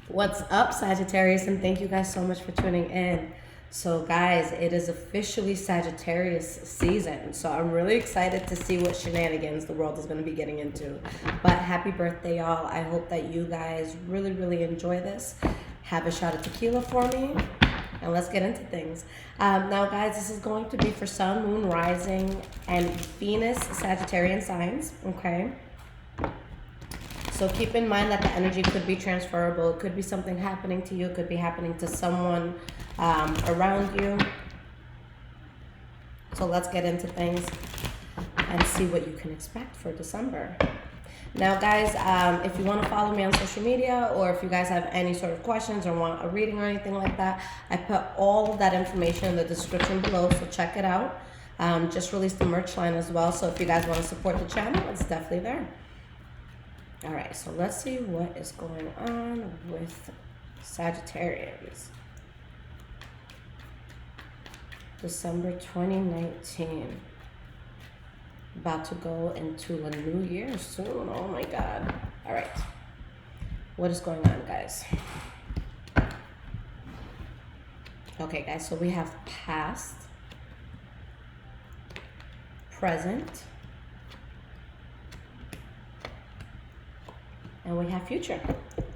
What's up, Sagittarius? And thank you guys so much for tuning in. So, guys, it is officially Sagittarius season. So, I'm really excited to see what shenanigans the world is going to be getting into. But happy birthday, y'all. I hope that you guys really, really enjoy this. Have a shot of tequila for me. And let's get into things. Now, guys, this is going to be for Sun, Moon, Rising, and Venus Sagittarian signs. Okay. So keep in mind that the energy could be transferable. It could be something happening to you. It could be happening to someone around you. So let's get into things and see what you can expect for December. Now, guys, if you want to follow me on social media, or if you guys have any sort of questions or want a reading or anything like that, I put all of that information in the description below, so check it out. Just released the merch line as well, so if you guys want to support the channel, it's definitely there. All right, so let's see what is going on with Sagittarians. December 2019. About to go into a new year soon. Oh my God. All right. What is going on, guys? Okay, guys, so we have past, present, and we have future.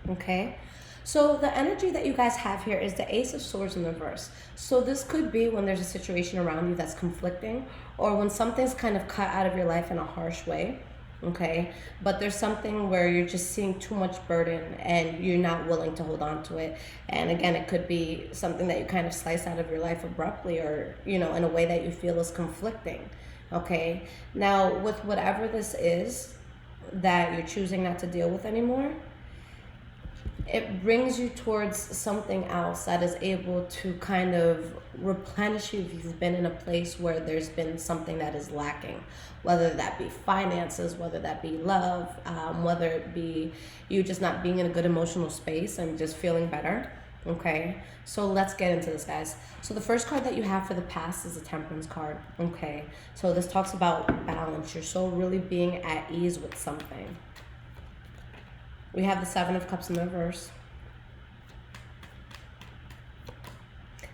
Okay, so the energy that you guys have here is the Ace of Swords in reverse. So this could be when there's a situation around you that's conflicting, or when something's kind of cut out of your life in a harsh way. Okay, but there's something where you're just seeing too much burden and you're not willing to hold on to it. And again, it could be something that you kind of slice out of your life abruptly, or in a way that you feel is conflicting. Okay, now with whatever this is that you're choosing not to deal with anymore, it brings you towards something else that is able to kind of replenish you if you've been in a place where there's been something that is lacking, whether that be finances, whether that be love, whether it be you just not being in a good emotional space and just feeling better. Okay, so let's get into this, guys. So the first card that you have for the past is the Temperance card. Okay, so this talks about balance, your soul really being at ease with something. We have the Seven of Cups in reverse,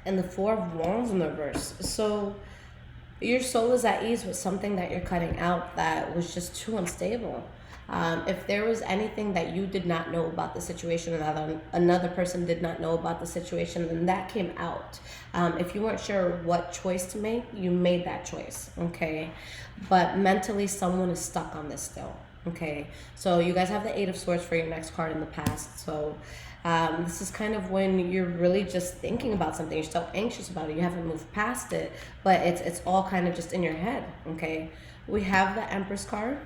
and the Four of Wands in reverse. So your soul is at ease with something that you're cutting out that was just too unstable. If there was anything that you did not know about the situation, another person did not know about the situation, then that came out. If you weren't sure what choice to make, you made that choice, okay? But mentally, someone is stuck on this still, okay? So you guys have the Eight of Swords for your next card in the past. So this is kind of when you're really just thinking about something. You're so anxious about it. You haven't moved past it, but it's all kind of just in your head, okay? We have the Empress card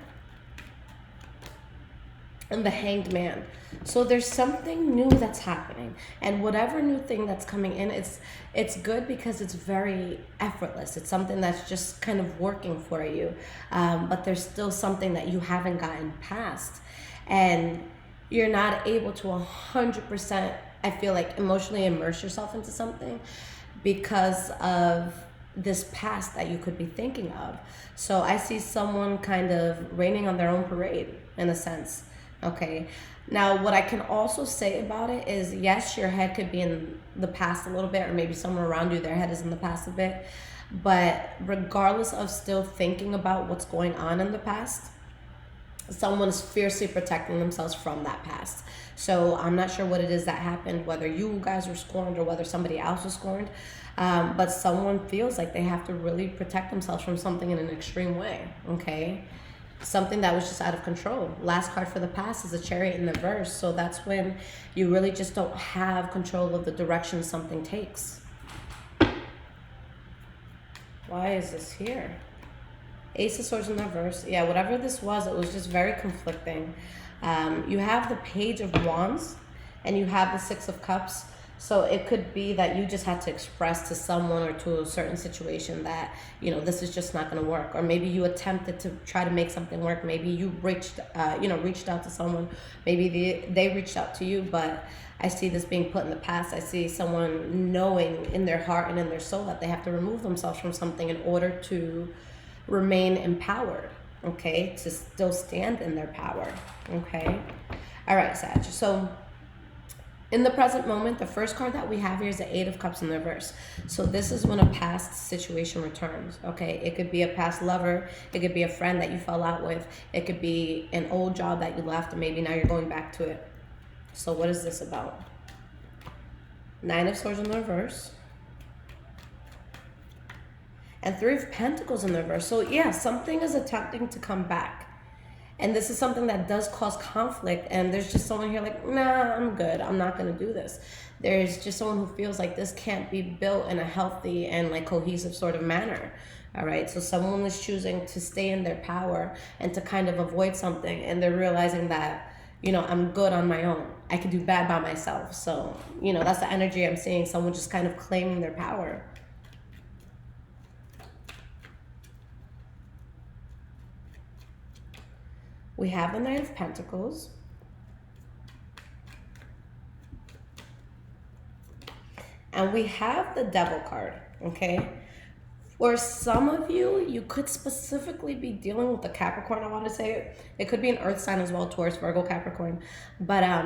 and the Hanged Man. So there's something new that's happening, and whatever new thing that's coming in, it's good because it's very effortless. It's something that's just kind of working for you, but there's still something that you haven't gotten past, and you're not able to 100%, I feel like, emotionally immerse yourself into something because of this past that you could be thinking of. So I see someone kind of raining on their own parade in a sense. Okay, now what I can also say about it is, yes, your head could be in the past a little bit, or maybe someone around you, their head is in the past a bit, but regardless of still thinking about what's going on in the past, someone is fiercely protecting themselves from that past. So I'm not sure what it is that happened, whether you guys were scorned or whether somebody else was scorned, but someone feels like they have to really protect themselves from something in an extreme way, okay? Something that was just out of control. Last card for the past is a Chariot in reverse. So that's when you really just don't have control of the direction something takes. Why is this here? Ace of Swords in reverse. Yeah, whatever this was, it was just very conflicting. You have the Page of Wands and you have the Six of Cups. So it could be that you just had to express to someone or to a certain situation that, this is just not going to work. Or maybe you attempted to try to make something work. Maybe you reached out to someone. Maybe they reached out to you, but I see this being put in the past. I see someone knowing in their heart and in their soul that they have to remove themselves from something in order to remain empowered, okay? To still stand in their power, okay? All right, Sag. So In the present moment, the first card that we have here is the Eight of Cups in the reverse. So this is when a past situation returns, okay? It could be a past lover. It could be a friend that you fell out with. It could be an old job that you left and maybe now you're going back to it. So what is this about? Nine of Swords in the reverse. And Three of Pentacles in the reverse. So yeah, something is attempting to come back. And this is something that does cause conflict. And there's just someone here like, nah, I'm good. I'm not going to do this. There's just someone who feels like this can't be built in a healthy and like cohesive sort of manner. All right. So someone is choosing to stay in their power and to kind of avoid something. And they're realizing that, you know, I'm good on my own. I can do bad by myself. So, you know, that's the energy I'm seeing. Someone just kind of claiming their power. We have the Knight of Pentacles. And we have the Devil card, okay? For some of you, you could specifically be dealing with the Capricorn, I want to say. It could be an earth sign as well, Taurus, Virgo, Capricorn. But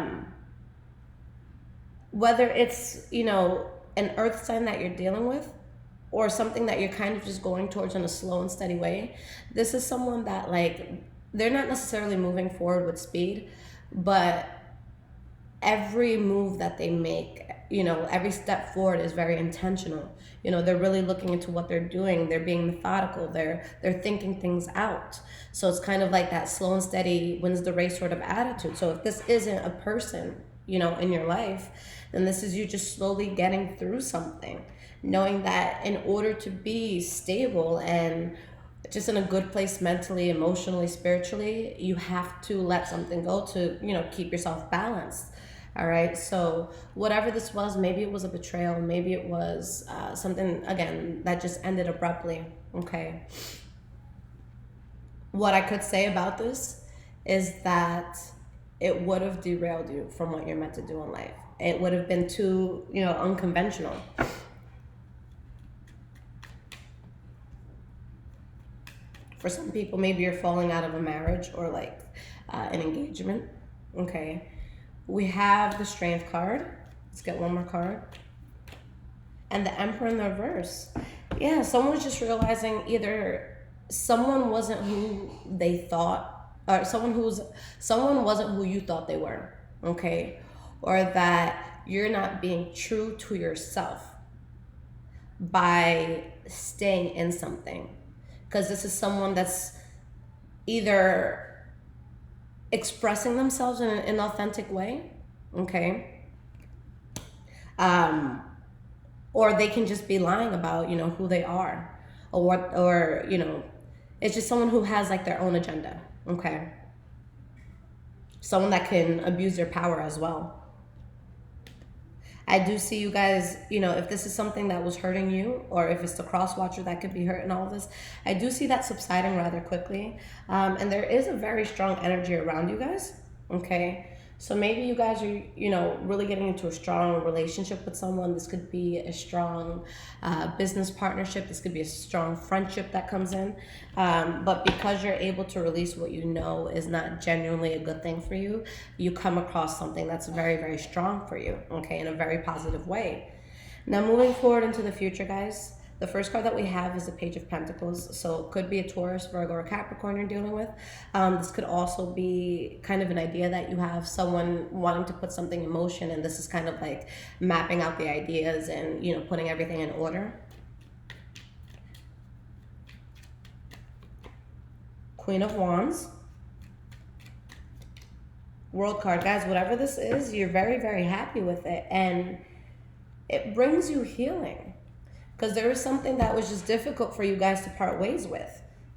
whether it's, you know, an earth sign that you're dealing with or something that you're kind of just going towards in a slow and steady way, this is someone that, like, they're not necessarily moving forward with speed, but every move that they make, you know, every step forward is very intentional. You know, they're really looking into what they're doing. They're being methodical. They're thinking things out. So it's kind of like that slow and steady wins the race sort of attitude. So if this isn't a person, you know, in your life, then this is you just slowly getting through something, knowing that in order to be stable and just in a good place mentally, emotionally, spiritually, you have to let something go to, you know, keep yourself balanced. All right. So whatever this was, maybe it was a betrayal. Maybe it was something, again, that just ended abruptly. Okay. What I could say about this is that it would have derailed you from what you're meant to do in life. It would have been too, you know, unconventional. For some people, maybe you're falling out of a marriage or like an engagement. Okay. We have the Strength card. Let's get one more card. And the Emperor in the reverse. Yeah, someone's just realizing either someone wasn't who they thought, or someone wasn't who you thought they were. Okay. Or that you're not being true to yourself by staying in something. Because this is someone that's either expressing themselves in an authentic way, okay? Or they can just be lying about, you know, who they are. Or, you know, it's just someone who has like their own agenda, okay? Someone that can abuse their power as well. I do see you guys, you know, if this is something that was hurting you, or if it's the cross watcher that could be hurt in all of this, I do see that subsiding rather quickly. And there is a very strong energy around you guys, okay? So maybe you guys are, you know, really getting into a strong relationship with someone. This could be a strong business partnership. This could be a strong friendship that comes in. But because you're able to release what you know is not genuinely a good thing for you, you come across something that's very, very strong for you, okay, in a very positive way. Now, moving forward into the future, guys, the first card that we have is the Page of Pentacles. So it could be a Taurus, Virgo, or Capricorn you're dealing with. This could also be kind of an idea that you have someone wanting to put something in motion, and this is kind of like mapping out the ideas and, you know, putting everything in order. Queen of Wands. World card. Guys, whatever this is, you're very, very happy with it. And it brings you healing. Because there was something that was just difficult for you guys to part ways with,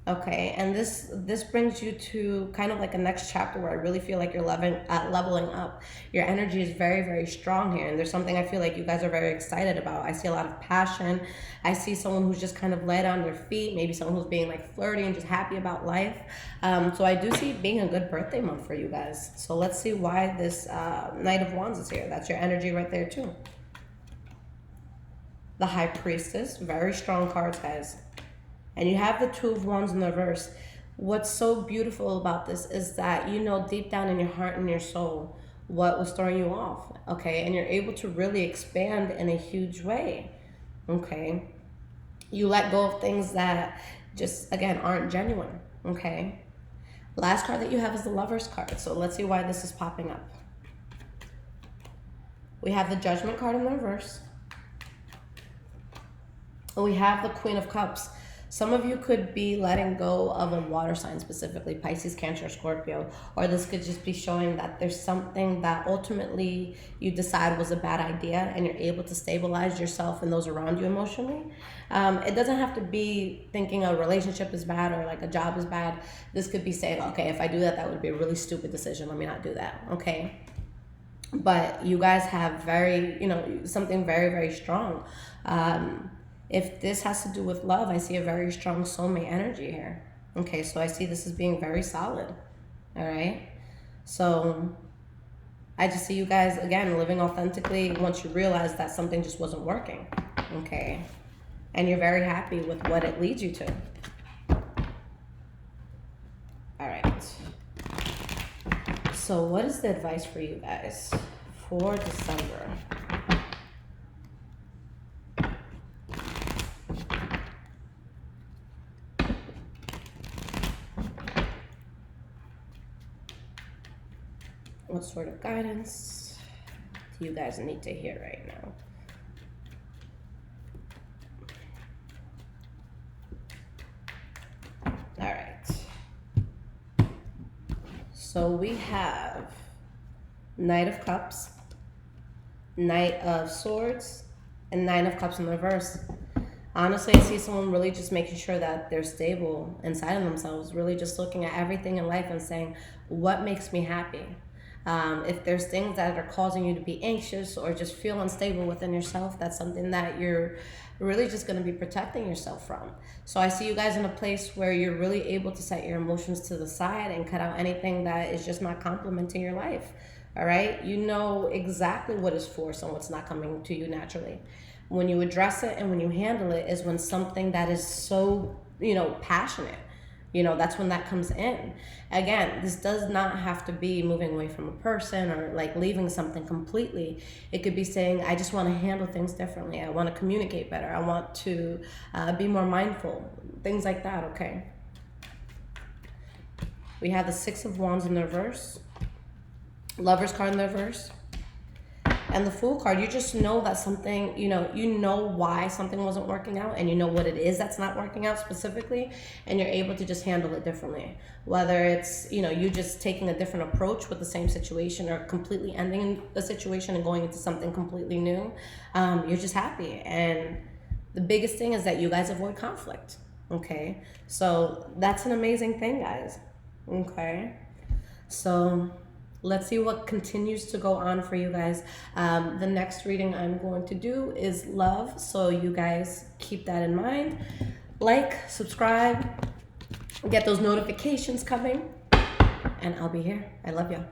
okay? And this brings you to kind of like a next chapter where I really feel like you're leveling up. Your energy is very, very strong here, and there's something I feel like you guys are very excited about. I see a lot of passion. I see someone who's just kind of led on their feet, maybe someone who's being like flirty and just happy about life. So I do see it being a good birthday month for you guys. So let's see why this Knight of Wands is here. That's your energy right there too. The High Priestess, very strong cards, guys. And you have the Two of Wands in the reverse. What's so beautiful about this is that you know deep down in your heart and your soul what was throwing you off, okay? And you're able to really expand in a huge way, okay? You let go of things that just, again, aren't genuine, okay? Last card that you have is the Lover's card. So let's see why this is popping up. We have the Judgment card in the reverse. And we have the Queen of Cups. Some of you could be letting go of a water sign, specifically Pisces, Cancer, Scorpio, or this could just be showing that there's something that ultimately you decide was a bad idea and you're able to stabilize yourself and those around you emotionally. It doesn't have to be thinking a relationship is bad or like a job is bad. This could be saying, okay, if I do that, that would be a really stupid decision. Let me not do that, okay? But you guys have something very, very strong. If this has to do with love, I see a very strong soulmate energy here. Okay, so I see this as being very solid. All right? So I just see you guys, again, living authentically once you realize that something just wasn't working. Okay? And you're very happy with what it leads you to. All right. So what is the advice for you guys for December? What sort of guidance do you guys need to hear right now? All right. So we have Knight of Cups, Knight of Swords, and Nine of Cups in the reverse. Honestly, I see someone really just making sure that they're stable inside of themselves, really just looking at everything in life and saying, what makes me happy? If there's things that are causing you to be anxious or just feel unstable within yourself, that's something that you're really just going to be protecting yourself from. So I see you guys in a place where you're really able to set your emotions to the side and cut out anything that is just not complimenting your life. All right? You know exactly what is forced and what's not coming to you naturally. When you address it and when you handle it is when something that is so, passionate, that's when that comes in. Again, this does not have to be moving away from a person or like leaving something completely. It could be saying, I just want to handle things differently. I want to communicate better. I want to be more mindful. Things like that, okay? We have the Six of Wands in the reverse. Lover's card in the reverse. And the Fool card, you just know that something, you know why something wasn't working out and you know what it is that's not working out specifically, and you're able to just handle it differently. Whether it's, you just taking a different approach with the same situation or completely ending the situation and going into something completely new, you're just happy. And the biggest thing is that you guys avoid conflict, okay? So that's an amazing thing, guys, okay? So let's see what continues to go on for you guys. The next reading I'm going to do is love, so you guys keep that in mind. Like, subscribe, get those notifications coming, and I'll be here. I love you.